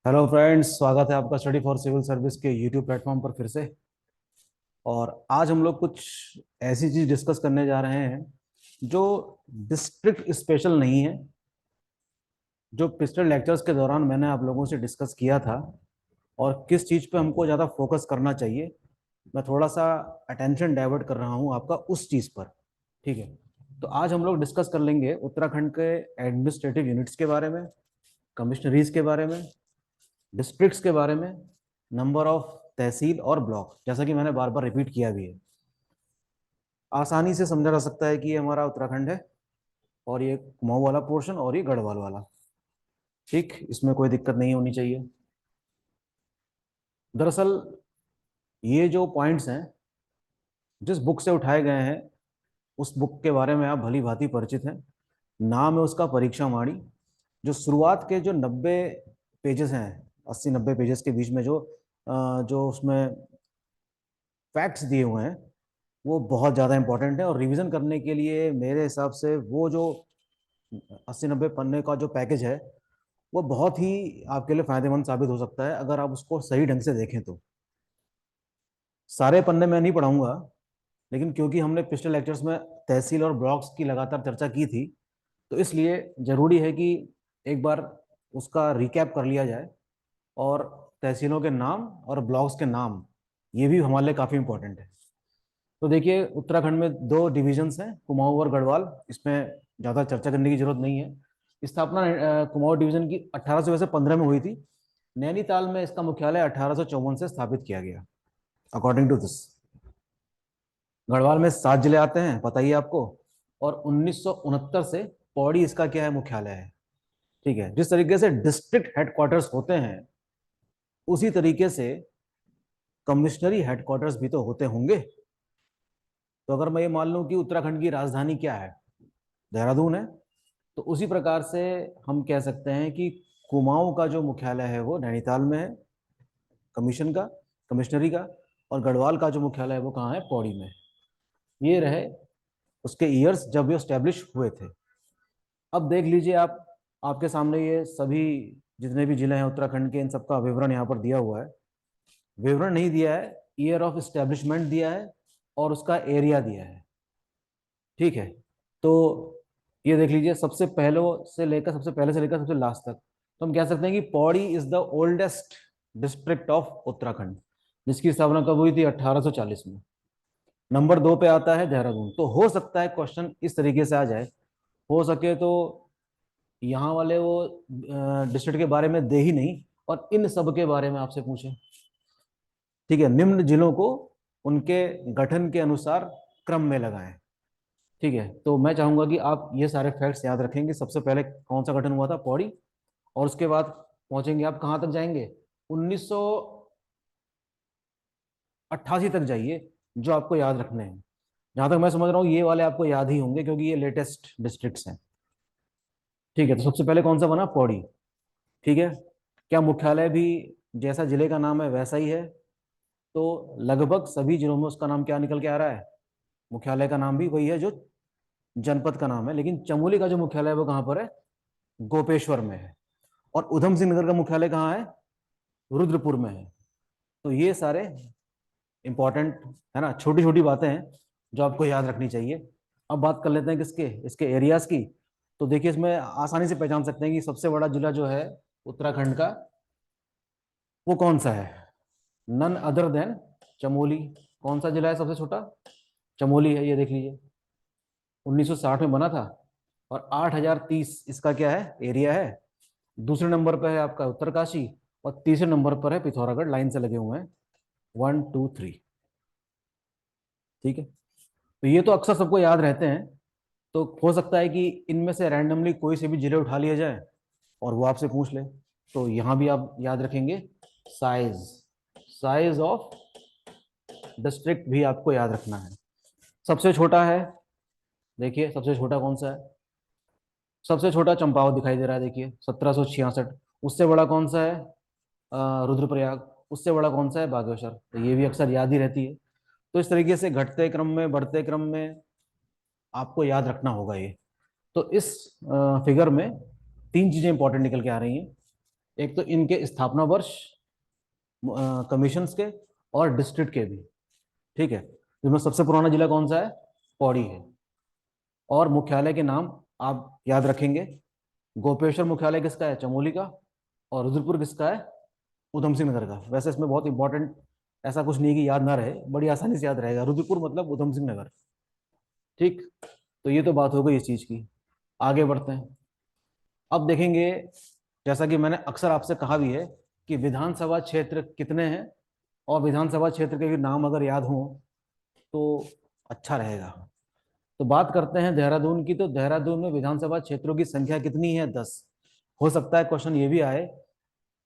Hello friends, स्वागत है आपका स्टडी फॉर सिविल सर्विस के यूट्यूब प्लेटफॉर्म पर फिर से। और आज हम लोग कुछ ऐसी चीज डिस्कस करने जा रहे हैं जो डिस्ट्रिक्ट स्पेशल नहीं है। जो पिछले लेक्चर्स के दौरान मैंने आप लोगों से डिस्कस किया था और किस चीज़ पे हमको ज़्यादा फोकस करना चाहिए, मैं थोड़ा सा अटेंशन डाइवर्ट कर रहा हूँ आपका उस चीज़ पर। ठीक है, तो आज हम लोग डिस्कस कर लेंगे उत्तराखंड के एडमिनिस्ट्रेटिव यूनिट्स के बारे में, कमिश्नरीज के बारे में, डिस्ट्रिक्ट्स के बारे में, नंबर ऑफ तहसील और ब्लॉक, जैसा कि मैंने बार बार रिपीट किया भी है। आसानी से समझा जा सकता है कि ये हमारा उत्तराखंड है और ये कुमाऊं वाला पोर्शन और ये गढ़वाल वाला। ठीक, इसमें कोई दिक्कत नहीं होनी चाहिए। दरअसल ये जो पॉइंट्स हैं जिस बुक से उठाए गए हैं उस बुक के बारे में आप भली भांति परिचित हैं। नाम है उसका परीक्षा वाणी। जो शुरुआत के जो 90 पेजेस हैं, 80-90 पेजेस के बीच में जो उसमें फैक्ट्स दिए हुए हैं वो बहुत ज़्यादा इंपॉर्टेंट है। और रिवीजन करने के लिए मेरे हिसाब से वो जो 80-90 पन्ने का जो पैकेज है वो बहुत ही आपके लिए फायदेमंद साबित हो सकता है अगर आप उसको सही ढंग से देखें तो। सारे पन्ने मैं नहीं पढ़ाऊंगा, लेकिन क्योंकि हमने पिछले लेक्चर्स में तहसील और ब्लॉक्स की लगातार चर्चा की थी, तो इसलिए जरूरी है कि एक बार उसका रिकैप कर लिया जाए। और तहसीलों के नाम और ब्लॉक्स के नाम ये भी हमारे लिए काफ़ी इंपॉर्टेंट है। तो देखिए, उत्तराखंड में दो डिविजन्स हैं, कुमाऊं और गढ़वाल। इसमें ज़्यादा चर्चा करने की जरूरत नहीं है। स्थापना कुमाऊं डिवीजन की 1815 में हुई थी। नैनीताल में इसका मुख्यालय 1854 से स्थापित किया गया, अकॉर्डिंग टू दिस। गढ़वाल में 7 जिले आते हैं, पता ही है आपको। और 1969 से पौड़ी इसका क्या है, मुख्यालय है। ठीक है, जिस तरीके से डिस्ट्रिक्ट हेडक्वार्टर्स होते हैं उसी तरीके से कमिश्नरी हेडक्वार्टर्स भी तो होते होंगे। तो अगर मैं ये मान लूं कि उत्तराखंड की राजधानी क्या है, देहरादून है, तो उसी प्रकार से हम कह सकते हैं कि कुमाऊं का जो मुख्यालय है वो नैनीताल में है, कमीशन का, कमिश्नरी का। और गढ़वाल का जो मुख्यालय है वो कहाँ है, पौड़ी में। ये रहे उसके ईयर्स जब ये स्टैब्लिश हुए थे। अब देख लीजिए आप, आपके सामने ये सभी जितने भी जिले हैं उत्तराखंड के, इन सबका विवरण यहाँ पर दिया हुआ है। विवरण नहीं दिया है, ईयर ऑफ स्टैब्लिशमेंट दिया है और उसका एरिया दिया है। ठीक है, तो ये देख लीजिए, सबसे पहले से लेकर सबसे लास्ट तक। तो हम कह सकते हैं कि Pauri is the oldest district of Uttarakhand, जिसकी स्थापना कब हुई थी, 1840 में। नंबर 2 पे आता है देहरादून। तो हो सकता है क्वेश्चन इस तरीके से आ जाए, हो सके तो यहाँ वाले वो डिस्ट्रिक्ट के बारे में दे ही नहीं और इन सब के बारे में आपसे पूछे। ठीक है, निम्न जिलों को उनके गठन के अनुसार क्रम में लगाएं। ठीक है, तो मैं चाहूंगा कि आप ये सारे फैक्ट्स याद रखेंगे। सबसे पहले कौन सा गठन हुआ था, पौड़ी। और उसके बाद पहुंचेंगे आप कहाँ तक जाएंगे, 1988 तक जाइए, जो आपको याद रखने हैं। जहां तक मैं समझ रहा हूँ ये वाले आपको याद ही होंगे क्योंकि ये लेटेस्ट डिस्ट्रिक्ट्स हैं। ठीक है, तो सबसे पहले कौन सा बना, पौड़ी। ठीक है, क्या मुख्यालय भी जैसा जिले का नाम है वैसा ही है? तो लगभग सभी जिलों में उसका नाम क्या निकल के आ रहा है, मुख्यालय का नाम भी वही है जो जनपद का नाम है। लेकिन चमोली का जो मुख्यालय है वो कहाँ पर है, गोपेश्वर में है। और उधम सिंह नगर का मुख्यालय कहाँ है, रुद्रपुर में है। तो ये सारे इंपॉर्टेंट है ना, छोटी छोटी बातें हैं जो आपको याद रखनी चाहिए। अब बात कर लेते हैं किसके, इसके एरियाज की। तो देखिए, इसमें आसानी से पहचान सकते हैं कि सबसे बड़ा जिला जो है उत्तराखंड का वो कौन सा है, नन अदर देन चमोली। कौन सा जिला है सबसे छोटा, चमोली है। ये देख लीजिए, 1960 में बना था और 8030 इसका क्या है, एरिया है। दूसरे नंबर पर है आपका उत्तरकाशी और तीसरे नंबर पर है पिथौरागढ़, लाइन से लगे हुए हैं, 1 2 3। ठीक है, तो ये तो अक्सर सबको याद रहते हैं। तो हो सकता है कि इनमें से रैंडमली कोई से भी जिले उठा लिया जाए और वो आपसे पूछ ले। तो यहाँ भी आप याद रखेंगे साइज, साइज ऑफ डिस्ट्रिक्ट भी आपको याद रखना है। सबसे छोटा है, देखिए सबसे छोटा कौन सा है, सबसे छोटा चंपावत दिखाई दे रहा है, देखिए 1766। उससे बड़ा कौन सा है, रुद्रप्रयाग। उससे बड़ा कौन सा है, बागेश्वर। तो ये भी अक्सर याद ही रहती है। तो इस तरीके से घटते क्रम में बढ़ते क्रम में आपको याद रखना होगा ये। तो इस फिगर में तीन चीजें इंपॉर्टेंट निकल के आ रही हैं। एक तो इनके स्थापना वर्ष, कमीशंस के और डिस्ट्रिक्ट के भी। ठीक है, जिसमें सबसे पुराना जिला कौन सा है? पौड़ी है। और मुख्यालय के नाम आप याद रखेंगे। गोपेश्वर मुख्यालय किसका है? चमोली का। और रुद्रपुर किसका है? उधम सिंह नगर का। वैसे इसमें बहुत इंपॉर्टेंट ऐसा कुछ नहीं है कि याद ना रहे, बड़ी आसानी से याद रहेगा। रुद्रपुर मतलब उधम सिंह नगर। ठीक, तो ये तो बात हो गई इस चीज की। आगे बढ़ते हैं। अब देखेंगे, जैसा कि मैंने अक्सर आपसे कहा भी है कि विधानसभा क्षेत्र कितने हैं, और विधानसभा क्षेत्र के भी नाम अगर याद हों तो अच्छा रहेगा। तो बात करते हैं देहरादून की। तो देहरादून में विधानसभा क्षेत्रों की संख्या कितनी है? 10। हो सकता है क्वेश्चन ये भी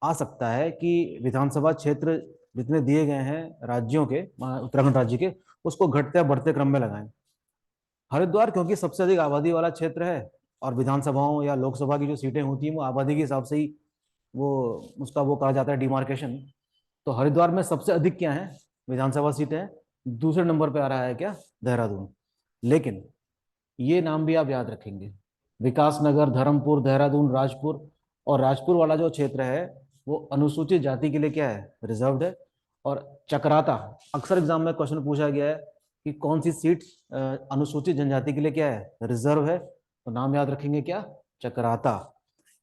आ सकता है कि विधानसभा क्षेत्र जितने दिए गए हैं राज्यों के, उत्तराखंड राज्य के, उसको घटते या बढ़ते क्रम में लगाएं। हरिद्वार क्योंकि सबसे अधिक आबादी वाला क्षेत्र है, और विधानसभाओं या लोकसभा की जो सीटें होती हैं वो आबादी के हिसाब से ही वो उसका वो कहा जाता है डिमार्केशन। तो हरिद्वार में सबसे अधिक क्या है? विधानसभा सीटें। दूसरे नंबर पे आ रहा है क्या? देहरादून। लेकिन ये नाम भी आप याद रखेंगे। विकासनगर, धर्मपुर, देहरादून, राजपुर। और राजपुर वाला जो क्षेत्र है वो अनुसूचित जाति के लिए क्या है? रिजर्व्ड है। और चक्राता, अक्सर एग्जाम में क्वेश्चन पूछा गया है कि कौन सी सीट अनुसूचित जनजाति के लिए क्या है? रिजर्व है। तो नाम याद रखेंगे क्या? चक्राता।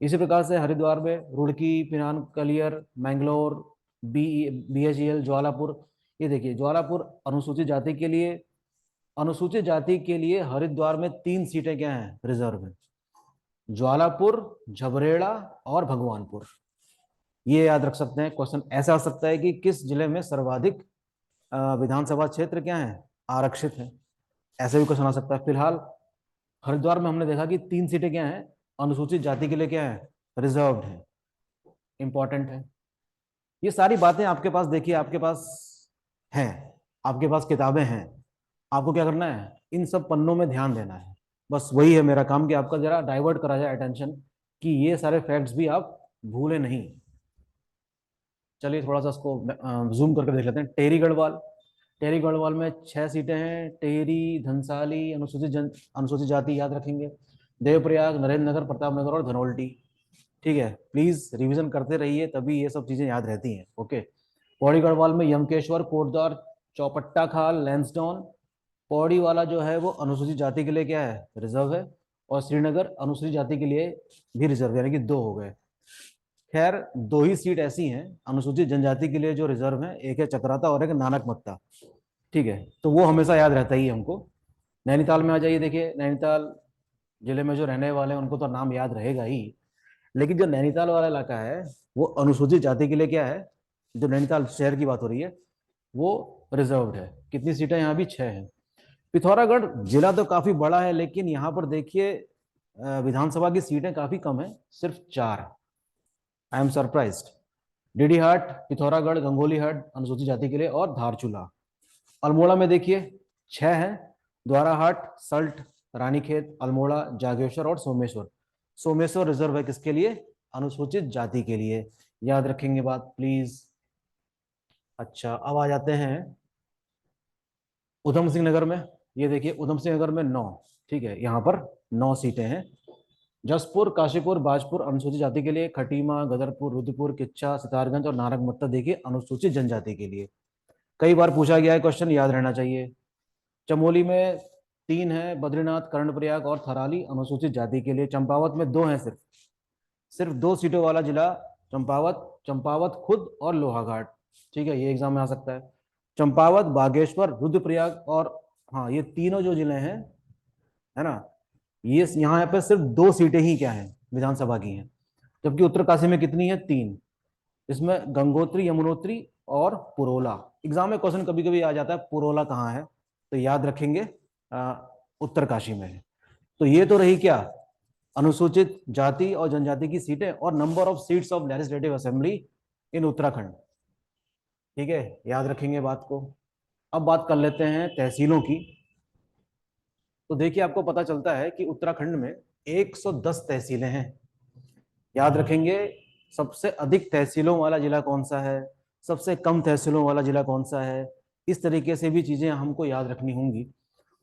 इसी प्रकार से हरिद्वार में रुड़की, पिनान, कलियर, मैंगलोर, BHEL, ज्वालापुर। ये देखिए, ज्वालापुर अनुसूचित जाति के लिए हरिद्वार में 3 सीटें क्या हैं? रिजर्व है। ज्वालापुर, झबरेड़ा और भगवानपुर। ये याद रख सकते हैं। क्वेश्चन ऐसा आ सकता है कि किस जिले में सर्वाधिक विधानसभा क्षेत्र क्या है? आरक्षित है। ऐसे भी क्वेश्चन आ सकता है। फिलहाल हरिद्वार में हमने देखा कि 3 सीटें क्या हैं? अनुसूचित जाति के लिए क्या है? रिजर्व्ड है। इंपॉर्टेंट है। ये सारी बातें आपके पास, देखिए आपके पास हैं, आपके पास किताबें हैं। आपको क्या करना है? इन सब पन्नों में ध्यान देना है। बस वही है मेरा काम कि आपका जरा डाइवर्ट करा जाए अटेंशन, कि ये सारे फैक्ट्स भी आप भूले नहीं। चलिए थोड़ा सा इसको जूम करके देख लेते हैं। टेहरी गढ़वाल। टेहरी गढ़वाल में 6 सीटें हैं। टेहरी, धनसाली, अनुसूचित जाति याद रखेंगे। देवप्रयाग, नरेंद्र नगर, प्रताप नगर और धनोल्टी। ठीक है, प्लीज रिवीजन करते रहिए, तभी ये सब चीजें याद रहती हैं। ओके। पौड़ी गढ़वाल में यमकेश्वर, कोटद्वार, चौपट्टा खाल, लैंसडाउन। पौड़ी वाला जो है वो अनुसूचित जाति के लिए क्या है? रिजर्व है। और श्रीनगर अनुसूचित जाति के लिए भी रिजर्व, यानी कि 2 हो गए। खैर 2 ही सीट ऐसी हैं अनुसूचित जनजाति के लिए जो रिजर्व है, एक है चक्राता और एक नानक मत्ता। ठीक है, तो वो हमेशा याद रहता ही है हमको। नैनीताल में आ जाइए। देखिए नैनीताल जिले में जो रहने वाले हैं उनको तो नाम याद रहेगा ही, लेकिन जो नैनीताल वाला इलाका है वो अनुसूचित जाति के लिए क्या है? जो नैनीताल शहर की बात हो रही है वो रिजर्व्ड है। कितनी सीटें यहाँ भी? 6 हैं। पिथौरागढ़ जिला तो काफी बड़ा है, लेकिन यहाँ पर देखिए विधानसभा की सीटें काफी कम है, सिर्फ 4। I am surprised. Didihat, Pithoragarh, Gangolihat अनुसूचित जाति के लिए, और धारचूला। अल्मोड़ा में देखिए 6 हैं। द्वाराहाट, सल्ट, रानीखेत, अल्मोड़ा, जागेश्वर और सोमेश्वर। सोमेश्वर रिजर्व है किसके लिए? अनुसूचित जाति के लिए। याद रखेंगे बात प्लीज। अच्छा, अब आ जाते हैं उधम सिंह नगर में। ये देखिए उधम सिंह नगर में 9। ठीक है, यहाँ पर 9 सीटें हैं। जसपुर, काशीपुर, बाजपुर अनुसूचित जाति के लिए। खटीमा, गदरपुर, रुद्रपुर, किच्चा, सितारगंज और नारंगमत्ता देखिए अनुसूचित जनजाति के लिए। कई बार पूछा गया है क्वेश्चन, याद रहना चाहिए। चमोली में 3 है। बद्रीनाथ, कर्णप्रयाग और थराली अनुसूचित जाति के लिए। चंपावत में 2 हैं। सिर्फ 2 सीटों वाला जिला चंपावत। चंपावत खुद और लोहाघाट। ठीक है, ये एग्जाम में आ सकता है। चंपावत, बागेश्वर, रुद्रप्रयाग और, हाँ, ये तीनों जो जिले हैं, है ना, ये यहाँ पे सिर्फ 2 सीटें ही क्या है? विधानसभा की हैं। जबकि उत्तरकाशी में कितनी है? 3। इसमें गंगोत्री, यमुनोत्री और पुरोला। एग्जाम में क्वेश्चन कभी कभी आ जाता है पुरोला कहाँ है, तो याद रखेंगे उत्तरकाशी में है। तो ये तो रही क्या? अनुसूचित जाति और जनजाति की सीटें और number of seats of legislative assembly in Uttarakhand. ठीक है, याद रखेंगे बात को। अब बात कर लेते हैं तहसीलों की। तो देखिए आपको पता चलता है कि उत्तराखंड में 110 तहसीलें हैं। याद रखेंगे सबसे अधिक तहसीलों वाला जिला कौन सा है, सबसे कम तहसीलों वाला जिला कौन सा है। इस तरीके से भी चीजें हमको याद रखनी होंगी।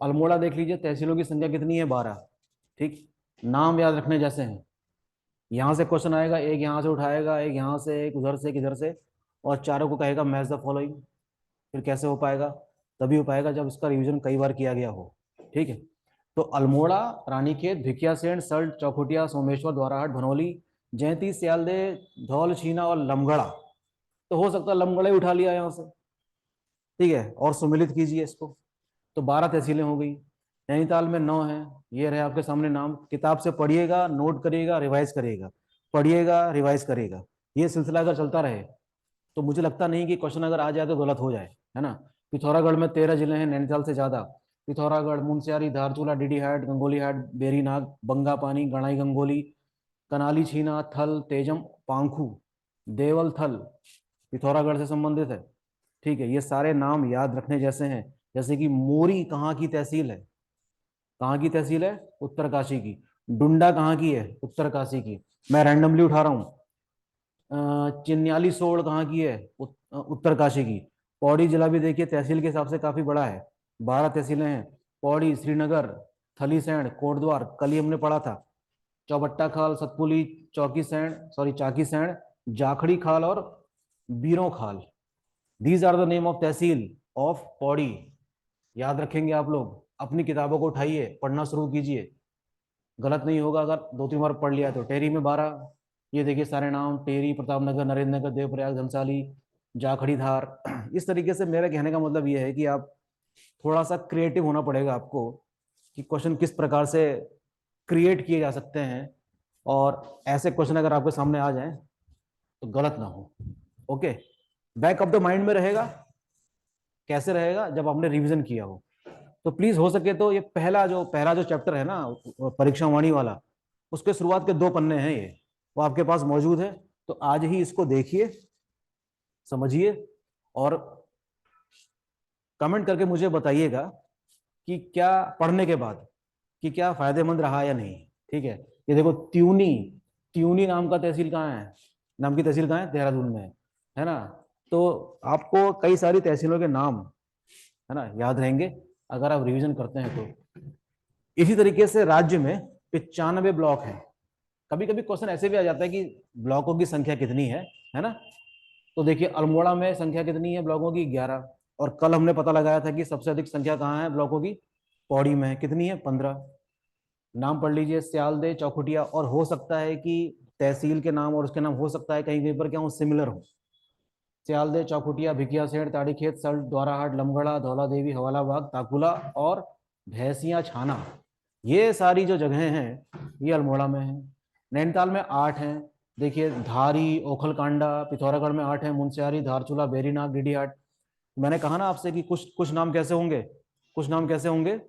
अल्मोड़ा देख लीजिए, तहसीलों की संख्या कितनी है? 12। ठीक, नाम याद रखने जैसे हैं। यहाँ से क्वेश्चन आएगा, एक यहाँ से उठाएगा, एक यहाँ से, एक उधर से, एक इधर से, और चारों को कहेगा मैच द फॉलोइंग। फिर कैसे हो पाएगा? तभी हो पाएगा जब इसका रिवीजन कई बार किया गया हो। ठीक है, तो अल्मोड़ा, रानीखेत, भिकियासेन, सल्ट, चौखुटिया, सोमेश्वर, द्वाराहाट, भनोली, जयंती, सियालदे, धौल, छीना और लमगढ़ा। तो हो सकता है लमगढ़ा ही उठा लिया यहाँ से। ठीक है, और सुमिलित कीजिए इसको, तो 12 तहसीलें हो गई। नैनीताल में 9 है। ये रहे आपके सामने नाम। किताब से पढ़िएगा, नोट करिएगा, रिवाइज करिएगा, पढ़िएगा, रिवाइज करिएगा। ये सिलसिला अगर चलता रहे तो मुझे लगता नहीं कि क्वेश्चन अगर आ जाए तो गलत हो जाए, है ना। पिथौरागढ़ में 13 जिले हैं, नैनीताल से ज्यादा। पिथौरागढ़, मुनस्यारी, धारचूला, डीडीहाट, गंगोलीहाट, बेरीनाग, बंगापानी, गणाई गंगोली, कनाली, छीना, थल, तेजम, पांखू, देवल, थल पिथौरागढ़ से संबंधित है। ठीक है, ये सारे नाम याद रखने जैसे हैं। जैसे कि मोरी कहाँ की तहसील है? कहाँ की तहसील है? उत्तरकाशी की। डुंडा कहाँ की है? उत्तरकाशी की। मैं रैंडमली उठा रहा हूँ। चिन्याली सोड़ कहाँ की है? उत्तरकाशी की। पौड़ी जिला भी देखिए तहसील के हिसाब से काफी बड़ा है। 12 तहसीलें हैं। पौड़ी, श्रीनगर, थलीसैंण, कोटद्वार कल ही हमने पढ़ा था। चौबट्टा खाल, सतपुली, चाकी सैंण, जाखड़ी खाल और Biron Khal. These are the name of tehsil of Pauri. याद रखेंगे आप लोग। अपनी किताबों को उठाइए, पढ़ना शुरू कीजिए। गलत नहीं होगा अगर 2-3 बार पढ़ लिया तो। टेरी में 12, ये देखिए सारे नाम, टेरी, प्रतापनगर, नरेंद्र नगर, देवप्रयाग, घनसाली, जाखड़ी, धार। इस तरीके से मेरे कहने का मतलब ये है कि आप थोड़ा सा क्रिएटिव होना पड़ेगा आपको, कि क्वेश्चन किस प्रकार से क्रिएट किए जा सकते हैं, और ऐसे क्वेश्चन अगर आपके सामने आ जाएं तो गलत ना हो। Okay, back of the mind में रहेगा। कैसे रहेगा? जब आपने रिवीजन किया हो। तो प्लीज हो सके तो ये पहला जो चैप्टर है ना, परीक्षा वाणी वाला, उसके शुरुआत के 2 पन्ने हैं ये, वो आपके पास मौजूद है। तो आज ही इसको देखिए, समझिए, और कमेंट करके मुझे बताइएगा कि क्या पढ़ने के बाद कि क्या फायदेमंद रहा या नहीं। ठीक है, ये देखो त्यूनी, त्यूनी नाम का तहसील कहाँ है? नाम की तहसील कहाँ है? देहरादून में है ना। तो आपको कई सारी तहसीलों के नाम, है ना, याद रहेंगे अगर आप रिवीजन करते हैं तो। इसी तरीके से राज्य में 95 ब्लॉक हैं। कभी कभी क्वेश्चन ऐसे भी आ जाता है कि ब्लॉकों की संख्या कितनी है ना। तो देखिए अल्मोड़ा में संख्या कितनी है ब्लॉकों की? 11। और कल हमने पता लगाया था कि सबसे अधिक संख्या कहाँ है ब्लॉकों की? पौड़ी में। कितनी है? 15। नाम पढ़ लीजिए, सियालदे, चौखुटिया। और हो सकता है कि तहसील के नाम और उसके नाम हो सकता है कहीं कहीं पर क्या हो, सिमिलर हो। सियालदे, चौखुटिया, भिकियासेठ, ताड़ीखेत, सल्ट, द्वाराहाट, लमगढ़ा, धौला देवी, हवालाबाग, ताकुला और भैंसिया छाना, ये सारी जो जगहें हैं ये अल्मोड़ा में है। नैनीताल में 8 हैं। देखिए धारी, ओखलकांडा, पिथौरागढ़ में 8 है, मुनस्यारी, धारचूला, बेरीनाग, डीडीहाट। मैंने कहा ना आपसे कि कुछ कुछ नाम कैसे होंगे, कुछ नाम कैसे होंगे,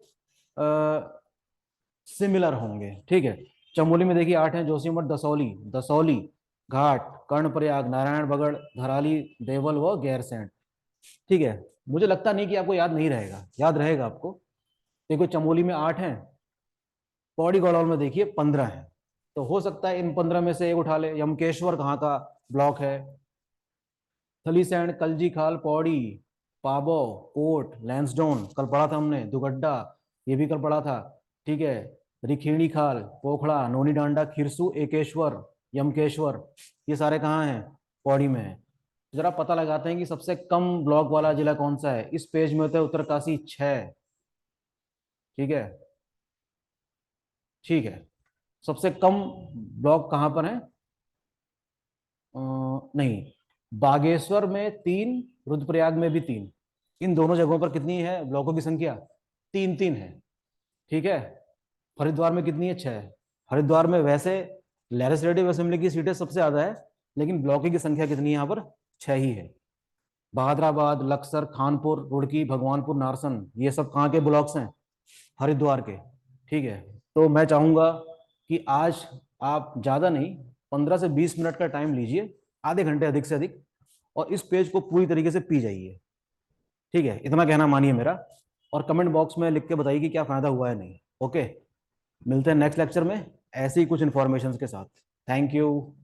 सिमिलर होंगे। ठीक है, चमोली में देखिए 8 हैं, जोशीमठ, दसौली, दसौली घाट, कर्णप्रयाग, नारायण बगड़, धराली, देवल व गैरसैंण। ठीक है, मुझे लगता नहीं कि आपको याद नहीं रहेगा, याद रहेगा आपको। देखो चमोली में 8 हैं, पौड़ी गढ़वाल में देखिए 15 हैं। तो हो सकता है इन 15 में से एक उठा ले। यमकेश्वर कहाँ का ब्लॉक है? थलीसैंण, कलजी खाल, पौड़ी, पाबो, कोट, लैंसडाउन कल पढ़ा था हमने, दुगड्डा ये भी कल पढ़ा था। ठीक है, रिखीणी खाल, पोखड़ा, नोनी डांडा, खिरसू, एकेश्वर, यमकेश्वर, ये सारे कहाँ हैं? पौड़ी में है। जरा पता लगाते हैं कि सबसे कम ब्लॉक वाला जिला कौन सा है। इस पेज में होता है उत्तरकाशी 6। ठीक है, ठीक है, सबसे कम ब्लॉक कहाँ पर है? नहीं, बागेश्वर में 3, रुद्रप्रयाग में भी 3। इन दोनों जगहों पर कितनी है ब्लॉकों की संख्या? 3-3 है। ठीक है, हरिद्वार में कितनी है? 6। हरिद्वार में वैसे लेजिस्लेटिव असेंबली की सीटें सबसे ज्यादा है, लेकिन ब्लॉकों की संख्या कितनी है यहाँ पर? 6 ही है। बहादुराबाद, लक्सर, खानपुर, रुड़की, भगवानपुर, नारसन, ये सब कहाँ के ब्लॉक्स हैं? हरिद्वार के। ठीक है, तो मैं चाहूंगा कि आज आप ज्यादा नहीं, 15 से 20 मिनट का टाइम लीजिए, आधे घंटे अधिक से अधिक, और इस पेज को पूरी तरीके से पी जाइए। ठीक है, इतना कहना मानिए मेरा, और कमेंट बॉक्स में लिख के बताइए कि क्या फायदा हुआ है नहीं। ओके, मिलते हैं नेक्स्ट लेक्चर में ऐसी ही कुछ इंफॉर्मेशन के साथ। Thank you.